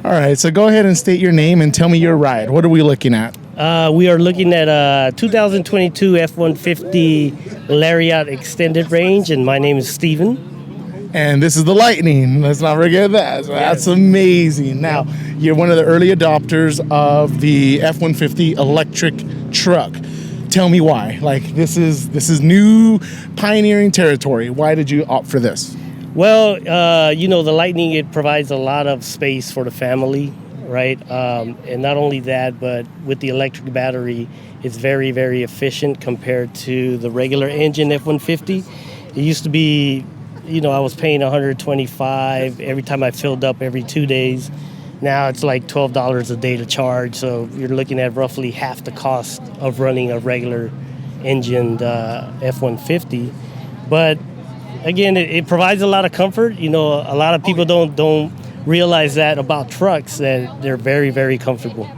All right, so go ahead and state your name and tell me your ride. What are we looking at? We are looking at a 2022 F-150 Lariat Extended Range, and my name is Steven. And this is the Lightning. Let's not forget that. So that's amazing. Now, you're one of the early adopters of the F-150 electric truck. Tell me why. Like, this is new pioneering territory. Why did you opt for this? Well, the Lightning, it provides a lot of space for the family, right? And not only that, but with the electric battery, it's very, very efficient compared to the regular engine F-150. It used to be, I was paying $125 every time I filled up every 2 days. Now it's like $12 a day to charge, so you're looking at roughly half the cost of running a regular engined F-150. But again, it provides a lot of comfort. A lot of people don't realize that about trucks, that they're very, very comfortable.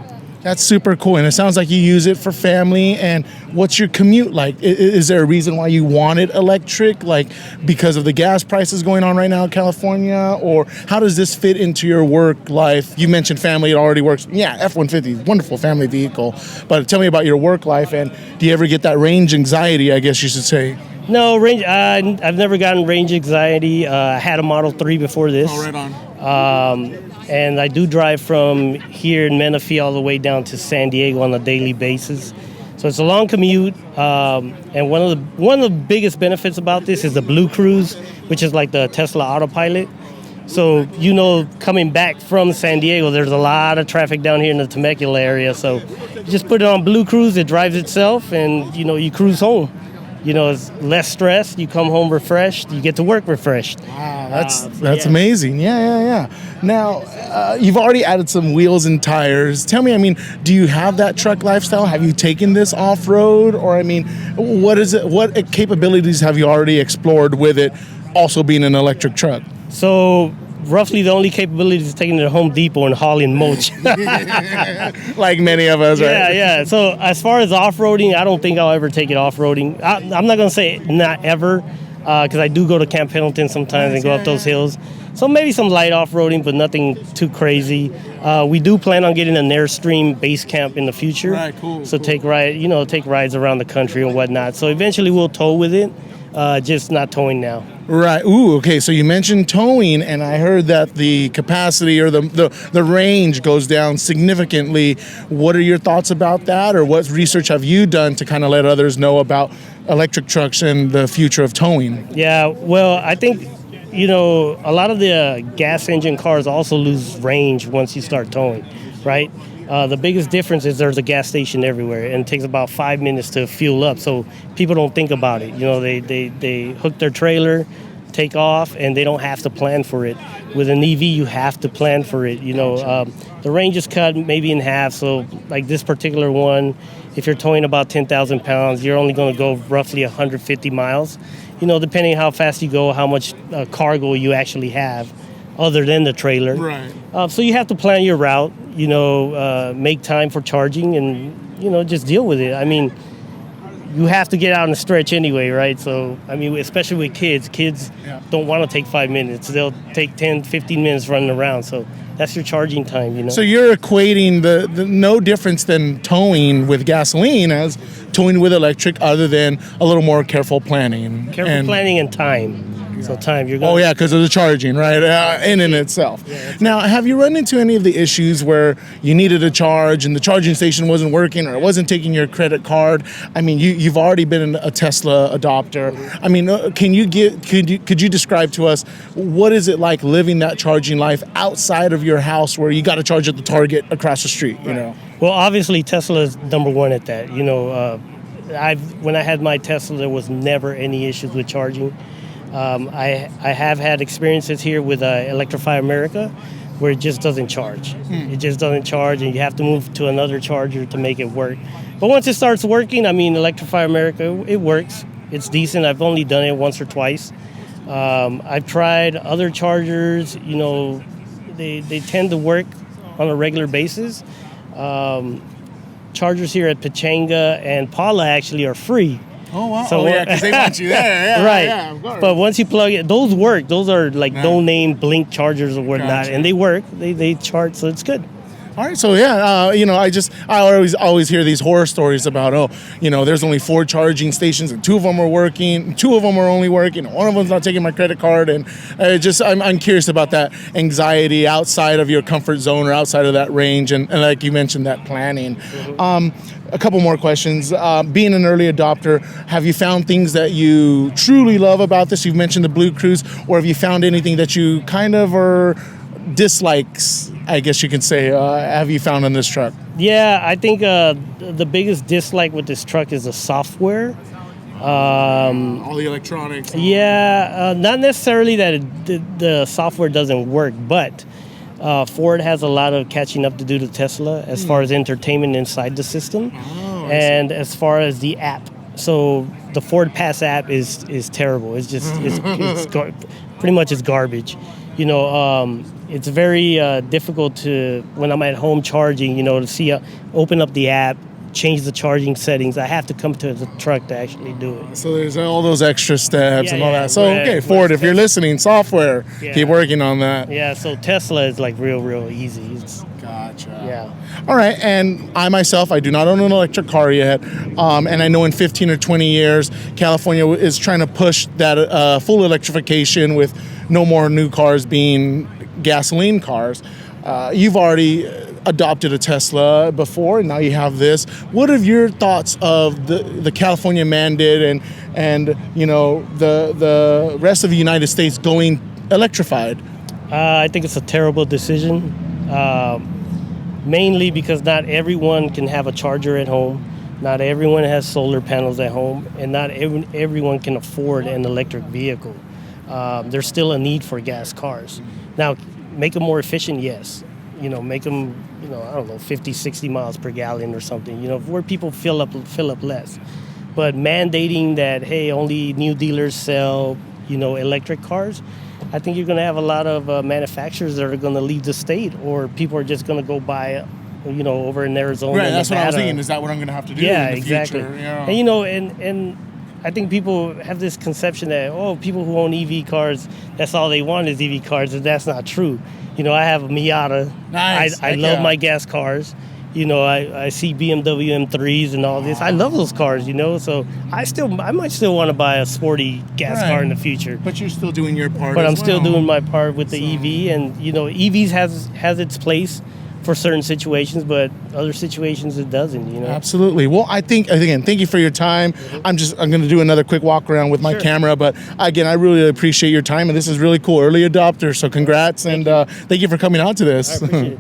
That's super cool, and it sounds like you use it for family. And what's your commute like? Is there a reason why you wanted electric, like because of the gas prices going on right now in California, or how does this fit into your work life? You mentioned family; it already works. Yeah, F-150, wonderful family vehicle. But tell me about your work life, and do you ever get that range anxiety? I guess you should say. No, range. I've never gotten range anxiety. I had a Model 3 before this. Oh, right on. And I do drive from here in Menifee all the way down to San Diego on a daily basis. So it's a long commute. And one of the biggest benefits about this is the Blue Cruise, which is like the Tesla Autopilot. So, coming back from San Diego, there's a lot of traffic down here in the Temecula area. So you just put it on Blue Cruise, it drives itself, and, you cruise home. It's less stress. You come home refreshed. You get to work refreshed. Wow, that's amazing. Yeah. Now, you've already added some wheels and tires. Tell me, do you have that truck lifestyle? Have you taken this off-road? Or, what is it? What capabilities have you already explored with it, also being an electric truck? So, roughly the only capability is taking it to Home Depot and hauling mulch. Like many of us, right? Yeah. So as far as off-roading, I don't think I'll ever take it off-roading. I'm not going to say not ever, because I do go to Camp Pendleton sometimes and go up those hills. So maybe some light off-roading, but nothing too crazy. We do plan on getting an Airstream base camp in the future. Right, cool. So take rides around the country and whatnot. So eventually we'll tow with it, just not towing now. Right. Ooh, okay. So you mentioned towing, and I heard that the capacity or the range goes down significantly. What are your thoughts about that, or what research have you done to kind of let others know about electric trucks and the future of towing? Yeah, well, I think, a lot of the gas engine cars also lose range once you start towing, right? The biggest difference is there's a gas station everywhere, and it takes about 5 minutes to fuel up. So people don't think about it. They hook their trailer, take off, and they don't have to plan for it. With an EV, you have to plan for it. The range is cut maybe in half. So like this particular one, if you're towing about 10,000 pounds, you're only going to go roughly 150 miles. Depending on how fast you go, how much cargo you actually have, other than the trailer. Right. So you have to plan your route, make time for charging, and, just deal with it. You have to get out and stretch anyway, right? So, especially with kids don't want to take 5 minutes. They'll take 10, 15 minutes running around. So that's your charging time, So you're equating the no difference than towing with gasoline as towing with electric, other than a little more careful planning. Planning and time. So time, you're going. Oh yeah, because of the charging, right? In itself. Yeah, now, have you run into any of the issues where you needed a charge and the charging station wasn't working, or it wasn't taking your credit card? You've already been a Tesla adopter. Could you describe to us what is it like living that charging life outside of your house, where you got to charge at the Target across the street? Well, obviously Tesla is number one at that. When I had my Tesla, there was never any issues with charging. I have had experiences here with Electrify America where it just doesn't charge. It just doesn't charge, and you have to move to another charger to make it work. But once it starts working, Electrify America, it works. It's decent. I've only done it once or twice. I've tried other chargers. They tend to work on a regular basis. Chargers here at Pechanga and Paula actually are free. Oh wow! So because they want you there. Yeah, right. Yeah, of course. But once you plug it, those work. Those are like no-name blink chargers or whatnot, Gotcha. and they work. They charge, so it's good. All right, so yeah, I always hear these horror stories about there's only 4 charging stations and 2 of them are working, 2 of them are only working, one of them's not taking my credit card, and I'm curious about that anxiety outside of your comfort zone or outside of that range, and like you mentioned, that planning. Mm-hmm. A couple more questions. Being an early adopter, have you found things that you truly love about this? You've mentioned the Blue Cruise, or have you found anything that you kind of are dislikes, I guess you can say, have you found on this truck? Yeah, I think the biggest dislike with this truck is the software. All the electronics. Yeah, not necessarily that the software doesn't work, but Ford has a lot of catching up to do to Tesla as far as entertainment inside the system, and as far as the app. So the Ford Pass app is terrible. It's just pretty much it's garbage. It's very difficult to, when I'm at home charging, to see, open up the app, change the charging settings. I have to come to the truck to actually do it. So there's all those extra steps and all that. So, right, Ford, if you're listening, software, keep working on that. Yeah, so Tesla is like real easy. Gotcha. Yeah. All right, and I do not own an electric car yet, and I know in 15 or 20 years, California is trying to push that full electrification with no more new cars being gasoline cars. You've already adopted a Tesla before, and now you have this. What are your thoughts of the California mandate and the rest of the United States going electrified? I think it's a terrible decision. Mainly because not everyone can have a charger at home, not everyone has solar panels at home, and not everyone can afford an electric vehicle. There's still a need for gas cars. Now, make them more efficient, yes. Make them, 50, 60 miles per gallon or something, where people fill up less. But mandating that, hey, only new dealers sell, electric cars, I think you're going to have a lot of manufacturers that are going to leave the state, or people are just going to go buy, over in Arizona. Right, that's Nevada. what I was thinking. Is that what I'm going to have to do in the exactly. future? Yeah. And I think people have this conception that, people who own EV cars, that's all they want is EV cars, and that's not true. I have a Miata. Nice. I love my gas cars. I see BMW M3s and all this. I love those cars, so I might still want to buy a sporty gas car in the future. But you're still doing your part. But I'm still doing my part with the EV, and EVs has its place for certain situations, but other situations it doesn't. Absolutely. Well, I think again, thank you for your time. Mm-hmm. I'm going to do another quick walk around with my camera, but again, I really appreciate your time, and this is really cool. Early adopter, so congrats, and thank you for coming out to this. I appreciate it.